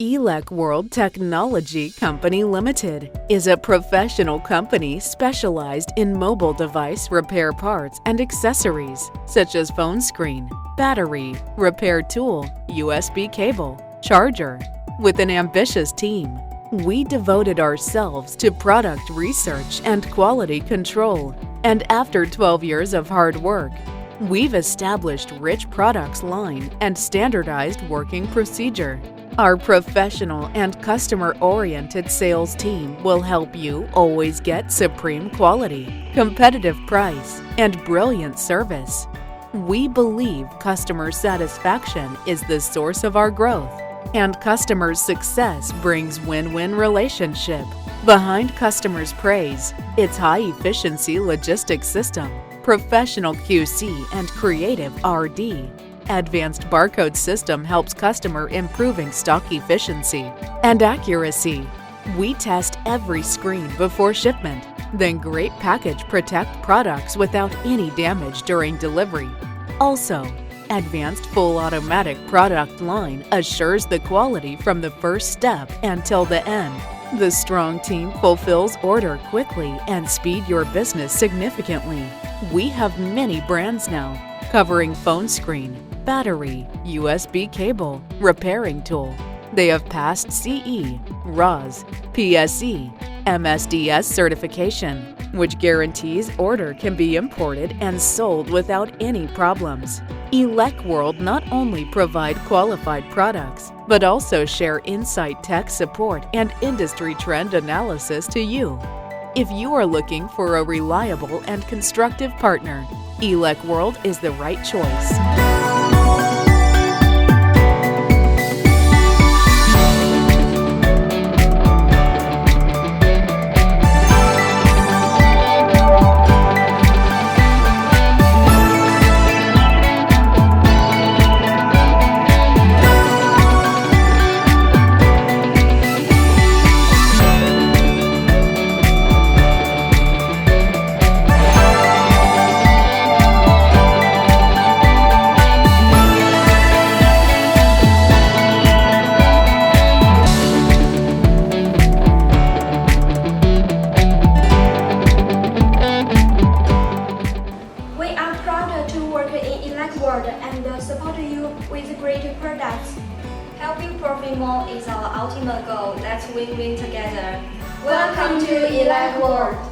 Elekworld Technology Company Limited is a professional company specialized in mobile device repair parts and accessories such as phone screen, battery, repair tool, USB cable, charger. With an ambitious team, we devoted ourselves to product research and quality control, and after 12 years of hard work, we've established rich products line and standardized working procedure. Our professional and customer-oriented sales team will help you always get supreme quality, competitive price, and brilliant service. We believe customer satisfaction is the source of our growth, and customer success brings win-win relationship. Behind customers' praise, it's high-efficiency logistics system, professional QC, and creative RD. Advanced barcode system helps customer improving stock efficiency and accuracy. We test every screen before shipment, then Great Package protect products without any damage during delivery. Also, advanced full automatic product line assures the quality from the first step until the end. The strong team fulfills order quickly and speed your business significantly. We have many brands now, covering phone screen, battery, USB cable, repairing tool. They have passed CE, ROS, PSE, MSDS certification, which guarantees order can be imported and sold without any problems. Elekworld not only provide qualified products, but also share insight tech support and industry trend analysis to you. If you are looking for a reliable and constructive partner, Elekworld is the right choice. Elekworld and support you with great products. Helping profit more is our ultimate goal. Let's win-win together. Welcome to Elekworld.